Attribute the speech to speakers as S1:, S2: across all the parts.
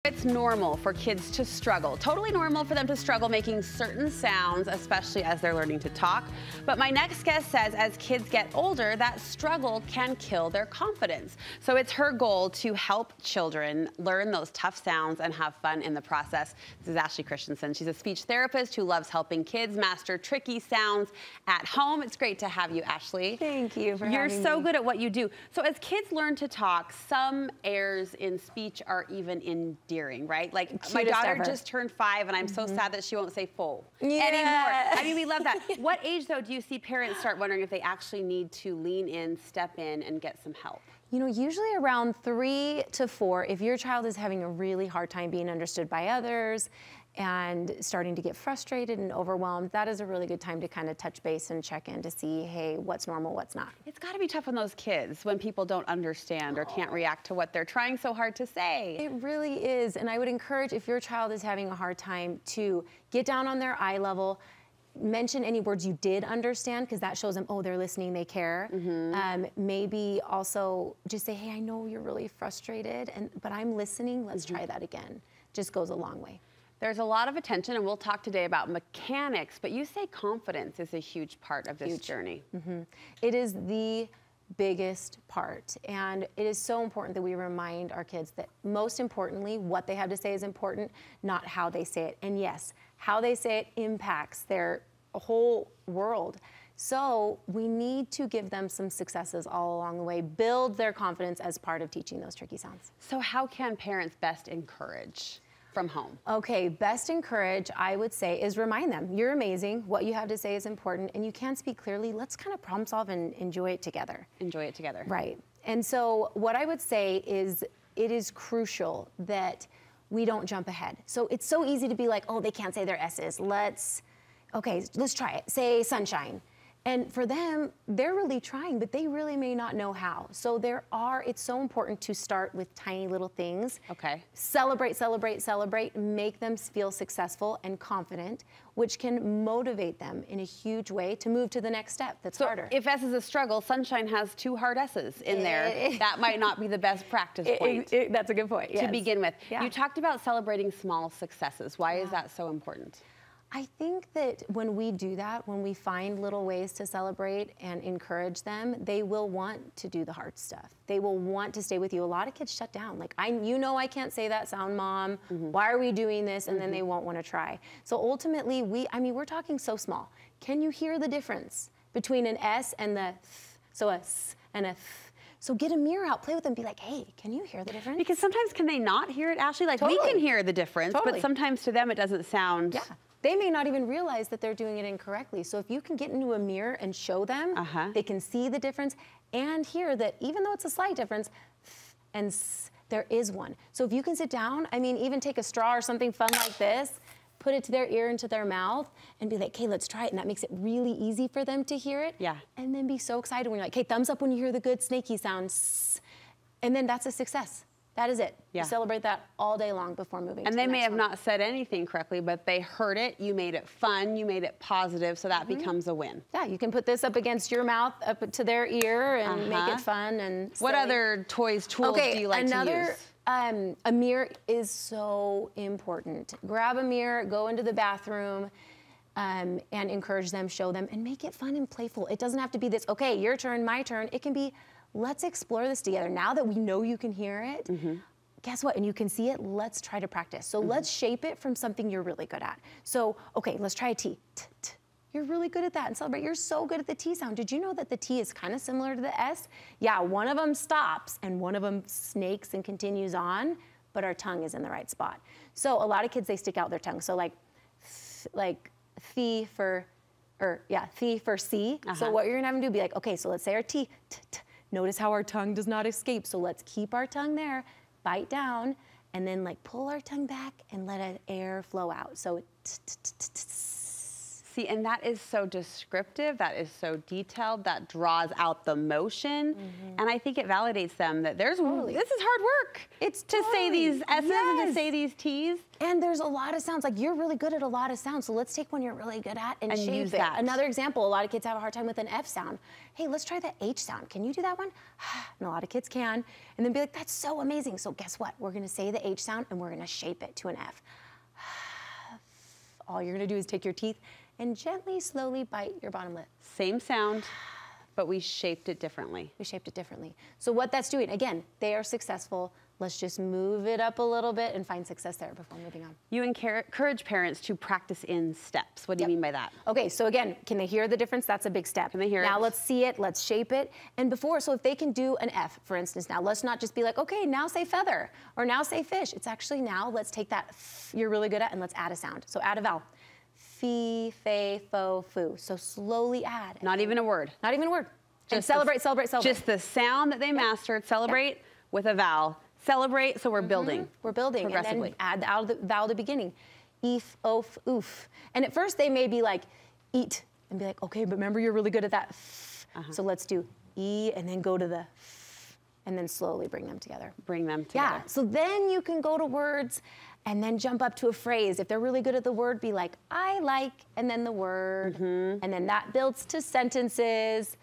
S1: It's normal for kids to struggle, totally normal for them to struggle making certain sounds, especially as they're learning to talk. But my next guest says as kids get older, that struggle can kill their confidence. So it's her goal to help children learn those tough sounds and have fun in the process. This is Ashley Christensen. She's a speech therapist who loves helping kids master tricky sounds at home. It's great to have you, Ashley.
S2: Thank you for having me.
S1: You're so good at what you do. So as kids learn to talk, some errors in speech are even endearing, right? Like my daughter just turned 5 and I'm so sad that she won't say "fo" anymore. I mean, we love that. What age though do you see parents start wondering if they actually need to lean in, step in and get some help?
S2: You know, usually around 3 to 4, if your child is having a really hard time being understood by others and starting to get frustrated and overwhelmed, that is a really good time to kind of touch base and check in to see, hey, what's normal, what's not.
S1: It's got to be tough on those kids when people don't understand or can't react to what they're trying so hard to say.
S2: It really is. And I would encourage, if your child is having a hard time, to get down on their eye level, mention any words you did understand, because that shows them, oh, they're listening, they care. Maybe also just say, hey, I know you're really frustrated, but I'm listening. Let's try that again. Just goes a long way.
S1: There's a lot of attention, and we'll talk today about mechanics, but you say confidence is a huge part of this journey.
S2: It is the biggest part, and it is so important that we remind our kids that most importantly, what they have to say is important, not how they say it. And yes, how they say it impacts their whole world. So we need to give them some successes all along the way, build their confidence as part of teaching those tricky sounds.
S1: So how can parents best encourage from home?
S2: Okay, best encourage, I would say, is remind them, you're amazing, what you have to say is important, and you can speak clearly. Let's kind of problem solve and enjoy it together.
S1: Enjoy it together.
S2: Right. And so what I would say is it is crucial that we don't jump ahead. So it's so easy to be like, oh, they can't say their S's. Let's try it. Say sunshine. And for them, they're really trying, but they really may not know how. So it's so important to start with tiny little things.
S1: Okay.
S2: Celebrate, celebrate, celebrate, make them feel successful and confident, which can motivate them in a huge way to move to the next step that's harder.
S1: If S is a struggle, sunshine has 2 hard S's in there. That might not be the best practice point.
S2: That's a good point, yes.
S1: To begin with.
S2: Yeah.
S1: You talked about celebrating small successes. Why is that so important?
S2: I think that when we do that, when we find little ways to celebrate and encourage them, they will want to do the hard stuff. They will want to stay with you. A lot of kids shut down. Like, you know I can't say that sound, Mom. Why are we doing this? And then they won't want to try. So ultimately, we're talking so small. Can you hear the difference between an S and the th? So a S and a th. So get a mirror out, play with them, be like, hey, can you hear the difference?
S1: Because sometimes can they not hear it, Ashley? Like, we can hear the difference, but sometimes to them it doesn't sound...
S2: Yeah. They may not even realize that they're doing it incorrectly. So if you can get into a mirror and show them, they can see the difference and hear that even though it's a slight difference, and s, there is one. So if you can sit down, I mean, even take a straw or something fun like this, put it to their ear, into their mouth, and be like, okay, let's try it. And that makes it really easy for them to hear it. Yeah. And then be so excited when you're like, okay, thumbs up when you hear the good snaky sound. S, and then that's a success. That is it. Yeah. You celebrate that all day long before moving.
S1: And they may have not said anything correctly, but they heard it. You made it fun. You made it positive, so that becomes a win.
S2: Yeah, you can put this up against your mouth, up to their ear, and make it fun and silly.
S1: What other tools do you like to use?
S2: A mirror is so important. Grab a mirror, go into the bathroom, and encourage them, show them, and make it fun and playful. It doesn't have to be this, okay, your turn, my turn. It can be, let's explore this together. Now that we know you can hear it, guess what? And you can see it, let's try to practice. So let's shape it from something you're really good at. So, okay, let's try a T. T, t. You're really good at that, and celebrate. You're so good at the T sound. Did you know that the T is kind of similar to the S? Yeah, one of them stops and one of them snakes and continues on, but our tongue is in the right spot. So a lot of kids, they stick out their tongue. So like thee for C. So what you're gonna have them do, be like, okay, so let's say our T, t, t. Notice how our tongue does not escape. So let's keep our tongue there, bite down, and then like pull our tongue back and let air flow out. So
S1: See, and that is so descriptive, that is so detailed, that draws out the motion, and I think it validates them that this is hard work.
S2: It's
S1: to say these S's and to say these T's.
S2: And there's a lot of sounds, like you're really good at a lot of sounds, so let's take one you're really good at and shape
S1: use
S2: it.
S1: that.
S2: Another example, a lot of kids have a hard time with an F sound. Hey, let's try the H sound. Can you do that one? And a lot of kids can. And then be like, that's so amazing. So guess what? We're gonna say the H sound and we're gonna shape it to an F. All you're gonna do is take your teeth and gently, slowly bite your bottom lip.
S1: Same sound, but we shaped it differently.
S2: We shaped it differently. So what that's doing, again, they are successful. Let's just move it up a little bit and find success there before moving on.
S1: You encourage parents to practice in steps. What do you mean by that?
S2: Okay, so again, can they hear the difference? That's a big step.
S1: Can they hear it?
S2: Now let's see it, let's shape it. And so if they can do an F, for instance, now let's not just be like, okay, now say feather, or now say fish. It's actually now, let's take that you're really good at and let's add a sound. So add a vowel. Fee, fe, fo, fu. So slowly add.
S1: Not even a word.
S2: Not even a word.
S1: Just
S2: and celebrate, celebrate, celebrate.
S1: Just the sound that they mastered, celebrate with a vowel. Celebrate, so we're building.
S2: We're building,
S1: progressively.
S2: And then add the vowel at the beginning. Eef, oaf, oof. And at first they may be like, eat, and be like, okay, but remember you're really good at that. So let's do E, and then go to the F, and then slowly bring them together.
S1: Bring them together.
S2: Yeah, so then you can go to words, and then jump up to a phrase. If they're really good at the word, be like, I like, and then the word, and then that builds to sentences,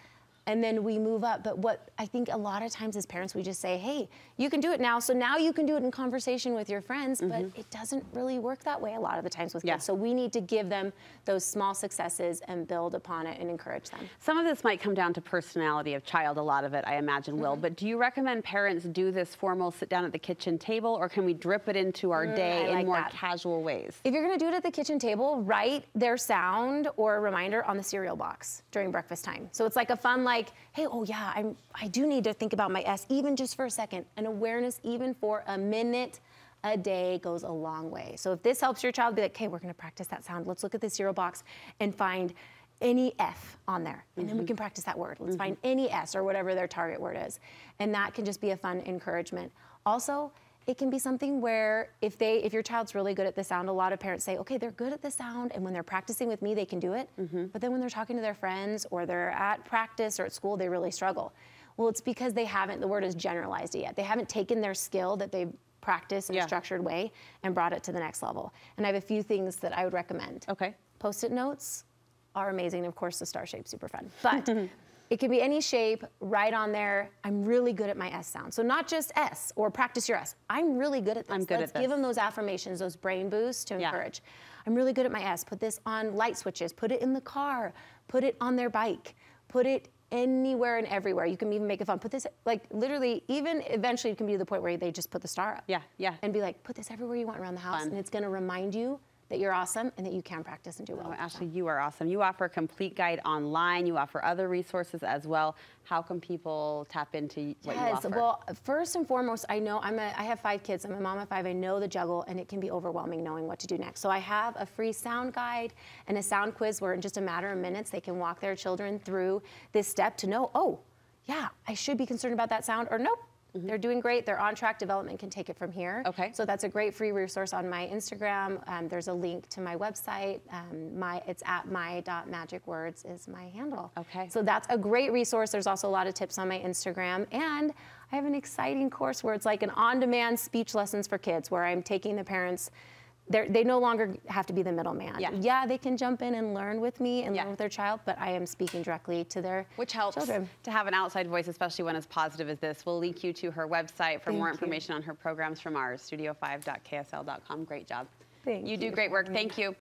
S2: and then we move up. But what I think a lot of times as parents, we just say, hey, you can do it now, so now you can do it in conversation with your friends, but it doesn't really work that way a lot of the times with kids. So we need to give them those small successes and build upon it and encourage them.
S1: Some of this might come down to personality of child, a lot of it I imagine will, but do you recommend parents do this formal sit down at the kitchen table, or can we drip it into our day in more casual ways?
S2: If you're gonna do it at the kitchen table, write their sound or a reminder on the cereal box during breakfast time. So it's like a fun, like, hey, oh yeah, I do need to think about my S, even just for a second. An awareness, even for a minute a day, goes a long way. So if this helps your child, be like, okay, we're gonna practice that sound. Let's look at the cereal box and find any F on there, and then we can practice that word. Let's find any S or whatever their target word is. And that can just be a fun encouragement. Also, it can be something where if your child's really good at the sound, a lot of parents say, okay, they're good at the sound, and when they're practicing with me, they can do it. But then when they're talking to their friends or they're at practice or at school, they really struggle. Well, it's because they haven't, the word is generalized yet. They haven't taken their skill that they've practiced in a structured way and brought it to the next level. And I have a few things that I would recommend.
S1: Okay.
S2: Post-it notes are amazing. Of course, the star shape's super fun. But it can be any shape, right on there. I'm really good at my S sound. So not just S or practice your S. I'm really good at this.
S1: I'm good
S2: Let's
S1: at this.
S2: give them those affirmations, those brain boosts to encourage. I'm really good at my S. Put this on light switches. Put it in the car. Put it on their bike. Put it anywhere and everywhere. You can even make it fun. Put this, like literally, even eventually it can be to the point where they just put the star up. And be like, put this everywhere you want around the house. And it's gonna remind you that you're awesome and that you can practice and do well.
S1: Oh, Ashley, you are awesome. You offer a complete guide online. You offer other resources as well. How can people tap into what you offer?
S2: Well, first and foremost, I know I have 5 kids. I'm a mom of 5. I know the juggle, and it can be overwhelming knowing what to do next. So I have a free sound guide and a sound quiz where in just a matter of minutes, they can walk their children through this step to know, oh, yeah, I should be concerned about that sound, or nope. They're doing great. They're on track. Development can take it from here.
S1: Okay.
S2: So that's a great free resource on my Instagram. There's a link to my website. It's at my.magicwords is my handle.
S1: Okay.
S2: So that's a great resource. There's also a lot of tips on my Instagram. And I have an exciting course where it's like an on-demand speech lessons for kids where I'm taking the parents. They no longer have to be the middleman. Yeah, they can jump in and learn with me and learn with their child, but I am speaking directly to their
S1: Which helps
S2: children.
S1: To have an outside voice, especially when as positive as this. We'll link you to her website for more information on her programs from ours, studio5.ksl.com. Great job.
S2: Thank you.
S1: You do great work. Thank you.